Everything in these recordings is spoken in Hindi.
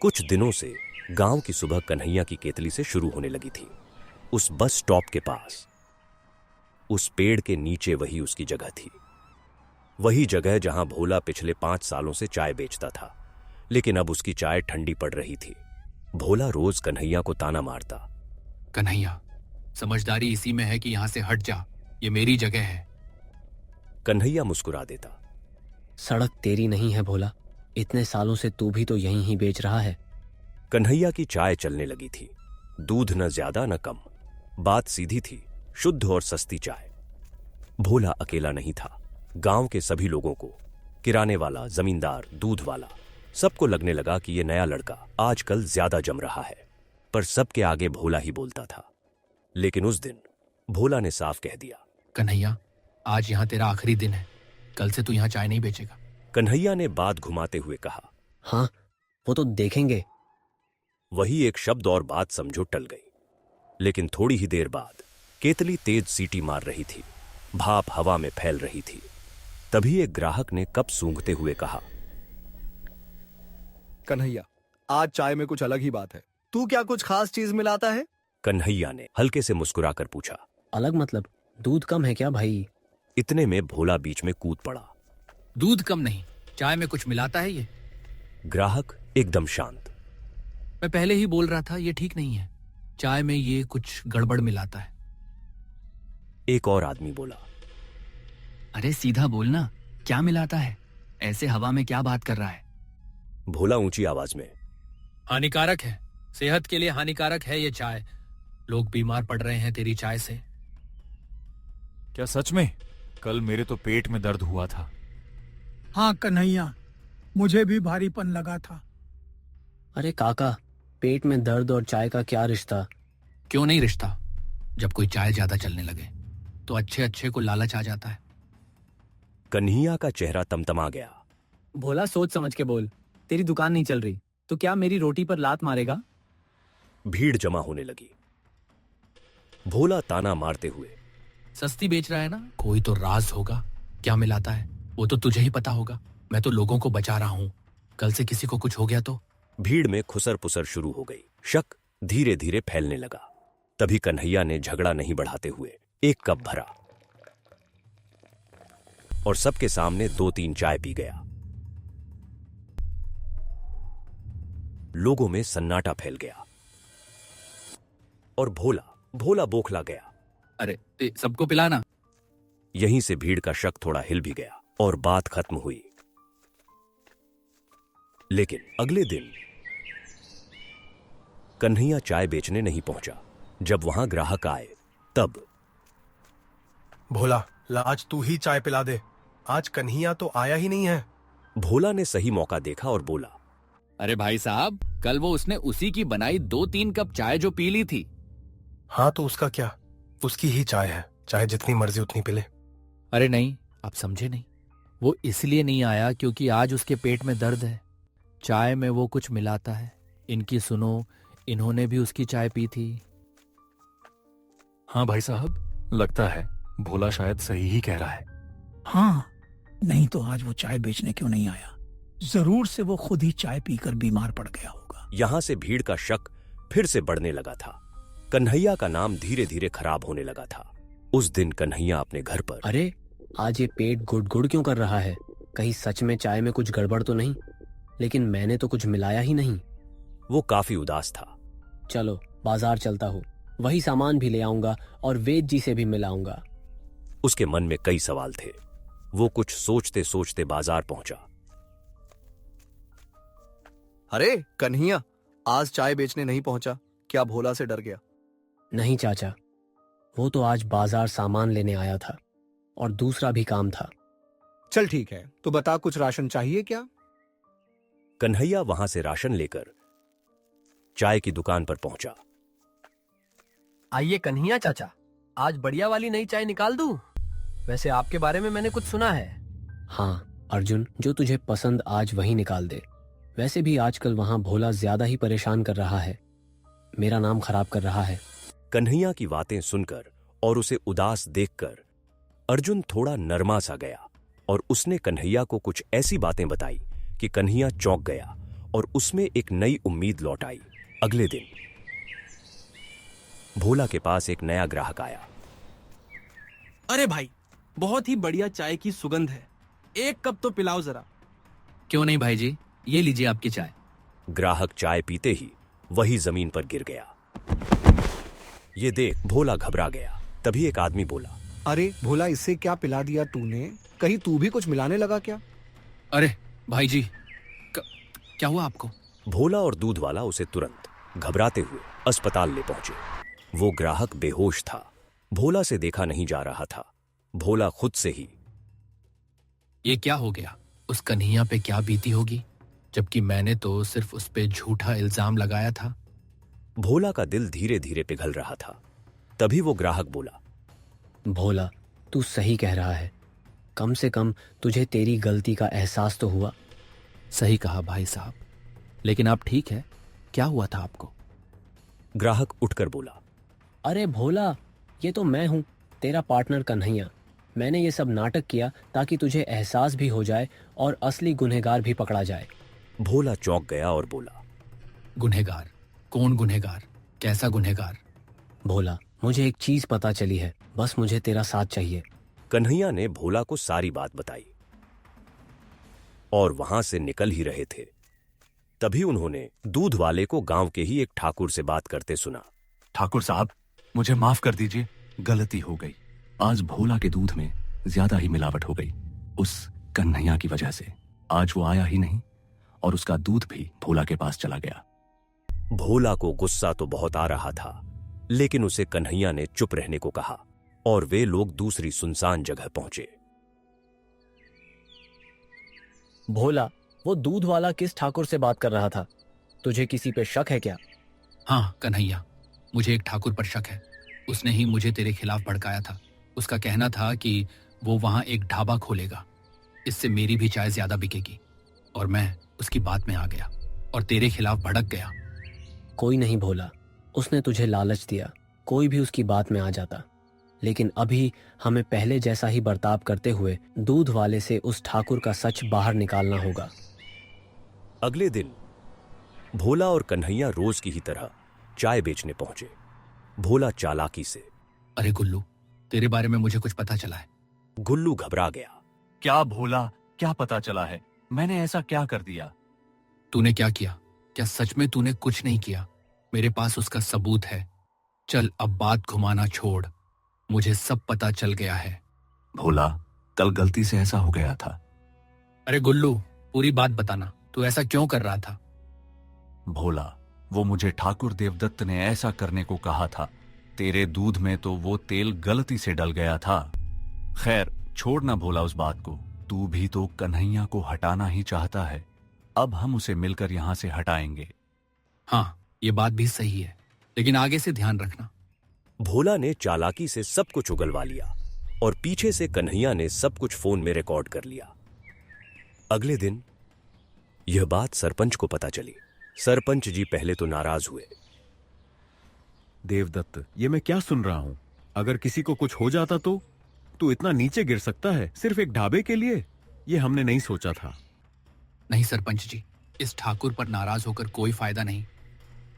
कुछ दिनों से गांव की सुबह कन्हैया की केतली से शुरू होने लगी थी। उस बस स्टॉप के पास, उस पेड़ के नीचे वही उसकी जगह थी। वही जगह जहां भोला पिछले 5 सालों से चाय बेचता था, लेकिन अब उसकी चाय ठंडी पड़ रही थी। भोला रोज कन्हैया को ताना मारता, कन्हैया, समझदारी इसी में है कि यहां से हट जा, ये मेरी जगह है। कन्हैया मुस्कुरा देता, सड़क तेरी नहीं है भोला, इतने सालों से तू भी तो यहीं ही बेच रहा है। कन्हैया की चाय चलने लगी थी। दूध न ज्यादा न कम, बात सीधी थी, शुद्ध और सस्ती चाय। भोला अकेला नहीं था। गांव के सभी लोगों को, किराने वाला, जमींदार, दूध वाला, सबको लगने लगा कि ये नया लड़का आजकल ज्यादा जम रहा है। पर सबके आगे भोला ही बोलता था। लेकिन उस दिन भोला ने साफ कह दिया, कन्हैया, आज यहां तेरा आखिरी दिन है, कल से तू यहां चाय नहीं बेचेगा। कन्हैया ने बात घुमाते हुए कहा, हाँ, वो तो देखेंगे। वही एक शब्द और बात समझो टल गई। लेकिन थोड़ी ही देर बाद केतली तेज सीटी मार रही थी, भाप हवा में फैल रही थी। तभी एक ग्राहक ने कप सूंघते हुए कहा, कन्हैया, आज चाय में कुछ अलग ही बात है। तू क्या कुछ खास चीज मिलाता है? कन्हैया ने हल्के से मुस्कुराकर पूछा। अलग मतलब दूध कम है क्या भाई? इतने में भोला बीच में कूद पड़ा। दूध कम नहीं, चाय में कुछ मिलाता है ये। ग्राहक एकदम शांत। मैं पहले ही बोल रहा था, ये ठीक नहीं है, चाय में ये कुछ गड़बड़ मिलाता है। एक और आदमी बोला, अरे सीधा बोलना, क्या मिलाता है? ऐसे हवा में क्या बात कर रहा है? भोला ऊंची आवाज में, हानिकारक है, सेहत के लिए हानिकारक है ये चाय। लोग बीमार पड़ रहे हैं तेरी चाय से। क्या सच में? कल मेरे तो पेट में दर्द हुआ था। हाँ कन्हैया, मुझे भी भारीपन लगा था। अरे काका, पेट में दर्द और चाय का क्या रिश्ता? क्यों नहीं रिश्ता? जब कोई चाय ज्यादा चलने लगे तो अच्छे अच्छे को लालच आ जाता है। कन्हैया का चेहरा तमतमा गया। भोला, सोच समझ के बोल। तेरी दुकान नहीं चल रही तो क्या मेरी रोटी पर लात मारेगा? भीड़ जमा होने लगी। भोला ताना मारते हुए, सस्ती बेच रहा है ना, कोई तो राज होगा। क्या मिलाता है वो तो तुझे ही पता होगा। मैं तो लोगों को बचा रहा हूं, कल से किसी को कुछ हो गया तो। भीड़ में खुसर पुसर शुरू हो गई। शक धीरे धीरे फैलने लगा। तभी कन्हैया ने झगड़ा नहीं बढ़ाते हुए एक कप भरा और सबके सामने 2-3 चाय पी गया। लोगों में सन्नाटा फैल गया और भोला बौखला गया। अरे सबको पिलाना। यहीं से भीड़ का शक थोड़ा हिल भी गया और बात खत्म हुई। लेकिन अगले दिन कन्हैया चाय बेचने नहीं पहुंचा। जब वहां ग्राहक आए तब, भोला, आज तू ही चाय पिला दे, आज कन्हैया तो आया ही नहीं है। भोला ने सही मौका देखा और बोला, अरे भाई साहब, कल वो उसने उसी की बनाई 2-3 कप चाय जो पी ली थी। हाँ तो उसका क्या, उसकी ही चाय है, चाहे जितनी मर्जी उतनी पिले। अरे नहीं, आप समझे नहीं। वो इसलिए नहीं आया क्योंकि आज उसके पेट में दर्द है। चाय में वो कुछ मिलाता है। इनकी सुनो, इन्होंने भी उसकी चाय पी थी। हाँ भाई साहब, लगता है भोला शायद सही ही कह रहा है। हाँ, नहीं तो आज वो चाय बेचने क्यों नहीं आया? जरूर से वो खुद ही चाय पीकर बीमार पड़ गया होगा। यहां से भीड़ का शक फिर से बढ़ने लगा था। कन्हैया का नाम धीरे धीरे खराब होने लगा था। उस दिन कन्हैया अपने घर पर, अरे आज ये पेट गुड़ क्यों कर रहा है? कहीं सच में चाय में कुछ गड़बड़ तो नहीं? लेकिन मैंने तो कुछ मिलाया ही नहीं। वो काफी उदास था। चलो बाजार चलता हूँ, वही सामान भी ले आऊंगा और वेद जी से भी मिलाऊंगा। उसके मन में कई सवाल थे। वो कुछ सोचते सोचते बाजार पहुंचा। अरे कन्हैया, आज चाय बेचने नहीं पहुंचा, क्या भोला से डर गया? नहीं चाचा, वो तो आज बाजार सामान लेने आया था और दूसरा भी काम था। चल ठीक है, तो बता, कुछ राशन चाहिए क्या? कन्हैया वहां से राशन लेकर चाय की दुकान पर पहुंचा। आइए कन्हैया चाचा, आज बढ़िया वाली नई चाय निकाल दूं? वैसे आपके बारे में मैंने कुछ सुना है। हाँ अर्जुन, जो तुझे पसंद आज वही निकाल दे। वैसे भी आजकल वहां भोला ज्यादा ही परेशान कर रहा है, मेरा नाम खराब कर रहा है। कन्हैया की बातें सुनकर और उसे उदास देखकर अर्जुन थोड़ा नरमा सा गया और उसने कन्हैया को कुछ ऐसी बातें बताई कि कन्हैया चौंक गया और उसमें एक नई उम्मीद लौट आई। अगले दिन भोला के पास एक नया ग्राहक आया। अरे भाई, बहुत ही बढ़िया चाय की सुगंध है, एक कप तो पिलाओ जरा। क्यों नहीं भाई जी, ये लीजिए आपकी चाय। ग्राहक चाय पीते ही वही जमीन पर गिर गया। ये देख भोला घबरा गया। तभी एक आदमी बोला, अरे भोला, इससे क्या पिला दिया तूने? कहीं तू भी कुछ मिलाने लगा क्या? अरे भाई जी, क्या हुआ आपको? भोला और दूध वाला उसे तुरंत घबराते हुए अस्पताल ले पहुंचे। वो ग्राहक बेहोश था। भोला से देखा नहीं जा रहा था। भोला खुद से ही, ये क्या हो गया? उस कन्हैया पे क्या बीती होगी, जबकि मैंने तो सिर्फ उस पे झूठा इल्जाम लगाया था। भोला का दिल धीरे धीरे पिघल रहा था। तभी वो ग्राहक बोला, भोला, तू सही कह रहा है। कम से कम तुझे तेरी गलती का एहसास तो हुआ। सही कहा भाई साहब, लेकिन आप ठीक है? क्या हुआ था आपको? ग्राहक उठकर बोला, अरे भोला, ये तो मैं हूँ, तेरा पार्टनर कन्हैया। मैंने ये सब नाटक किया ताकि तुझे एहसास भी हो जाए और असली गुनहगार भी पकड़ा जाए। भोला चौंक गया और बोला, गुनहगार? कौन गुनहगार? कैसा गुनहगार? भोला, मुझे एक चीज पता चली है, बस मुझे तेरा साथ चाहिए। कन्हैया ने भोला को सारी बात बताई और वहां से निकल ही रहे थे। तभी उन्होंने दूध वाले को गांव के ही एक ठाकुर से बात करते सुना। ठाकुर साहब, मुझे माफ कर दीजिए, गलती हो गई। आज भोला के दूध में ज्यादा ही मिलावट हो गई, उस कन्हैया की वजह से। आज वो आया ही नहीं और उसका दूध भी भोला के पास चला गया। भोला को गुस्सा तो बहुत आ रहा था, लेकिन उसे कन्हैया ने चुप रहने को कहा और वे लोग दूसरी सुनसान जगह पहुंचे। भोला, वो दूध वाला किस ठाकुर से बात कर रहा था? तुझे किसी पे शक है क्या? हाँ कन्हैया, मुझे एक ठाकुर पर शक है। उसने ही मुझे तेरे खिलाफ भड़काया था। उसका कहना था कि वो वहां एक ढाबा खोलेगा, इससे मेरी भी चाय ज्यादा बिकेगी। और मैं उसकी बात में आ गया और तेरे खिलाफ भड़क गया। कोई नहीं भोला, उसने तुझे लालच दिया, कोई भी उसकी बात में आ जाता। लेकिन अभी हमें पहले जैसा ही बर्ताव करते हुए दूध वाले से उस ठाकुर का सच बाहर निकालना होगा। अगले दिन भोला और कन्हैया रोज की ही तरह चाय बेचने पहुंचे। भोला चालाकी से, अरे गुल्लू, तेरे बारे में मुझे कुछ पता चला है। गुल्लू घबरा गया। क्या भोला, क्या पता चला है? मैंने ऐसा क्या कर दिया? तूने क्या किया? क्या सच में तूने कुछ नहीं किया? मेरे पास उसका सबूत है। चल अब बात घुमाना छोड़, मुझे सब पता चल गया है। भोला, कल गलती से ऐसा हो गया था। अरे गुल्लू, पूरी बात बताना, तू ऐसा क्यों कर रहा था? भोला, वो मुझे ठाकुर देवदत्त ने ऐसा करने को कहा था। तेरे दूध में तो वो तेल गलती से डल गया था। खैर छोड़ना भोला उस बात को। तू भी तो कन्हैया को हटाना ही चाहता है। अब हम उसे मिलकर यहां से हटाएंगे। हाँ, ये बात भी सही है, लेकिन आगे से ध्यान रखना। भोला ने चालाकी से सब कुछ उगलवा लिया और पीछे से कन्हैया ने सब कुछ फोन में रिकॉर्ड कर लिया। अगले दिन यह बात सरपंच को पता चली। सरपंच जी पहले तो नाराज हुए। देवदत्त, ये मैं क्या सुन रहा हूं? अगर किसी को कुछ हो जाता तो तू इतना नीचे गिर सकता है सिर्फ एक ढाबे के लिए? ये हमने नहीं सोचा था। नहीं सरपंच जी, इस ठाकुर पर नाराज होकर कोई फायदा नहीं।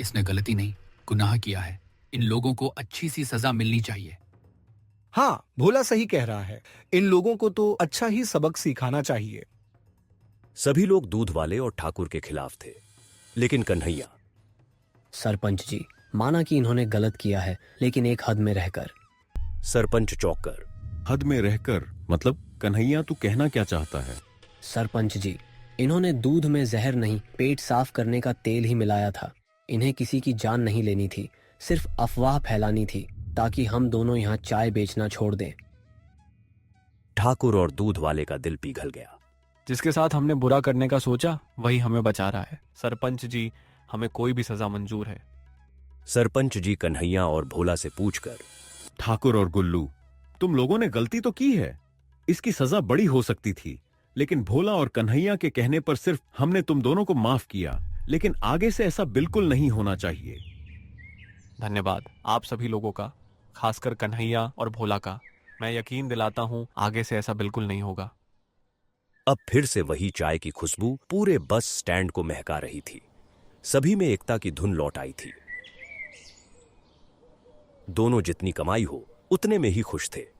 इसने गलती नहीं, गुनाह किया है। इन लोगों को अच्छी सी सजा मिलनी चाहिए। हाँ, भोला सही कह रहा है। इन लोगों को तो अच्छा ही सबक सिखाना चाहिए। सभी लोग दूध वाले और ठाकुर के खिलाफ थे, लेकिन कन्हैया, सरपंच जी, माना कि इन्होंने गलत किया है, लेकिन एक हद में रहकर। सरपंच चौंककर, हद में रहकर मतलब? कन्हैया, तू कहना क्या चाहता है? सरपंच जी, इन्होंने दूध में जहर नहीं, पेट साफ करने का तेल ही मिलाया था। इन्हें किसी की जान नहीं लेनी थी, सिर्फ अफवाह फैलानी थी ताकि हम दोनों यहाँ चाय बेचना छोड़ दें। ठाकुर और दूध वाले का दिल पिघल गया। जिसके साथ हमने बुरा करने का सोचा वही हमें बचा रहा है। सरपंच जी, हमें कोई भी सजा मंजूर है। सरपंच जी कन्हैया और भोला से पूछकर, ठाकुर और गुल्लू, तुम लोगों ने गलती तो की है, इसकी सजा बड़ी हो सकती थी, लेकिन भोला और कन्हैया के कहने पर सिर्फ हमने तुम दोनों को माफ किया, लेकिन आगे से ऐसा बिल्कुल नहीं होना चाहिए। धन्यवाद आप सभी लोगों का, खासकर कन्हैया और भोला का। मैं यकीन दिलाता हूं आगे से ऐसा बिल्कुल नहीं होगा। अब फिर से वही चाय की खुशबू पूरे बस स्टैंड को महका रही थी। सभी में एकता की धुन लौट आई थी। दोनों जितनी कमाई हो उतने में ही खुश थे।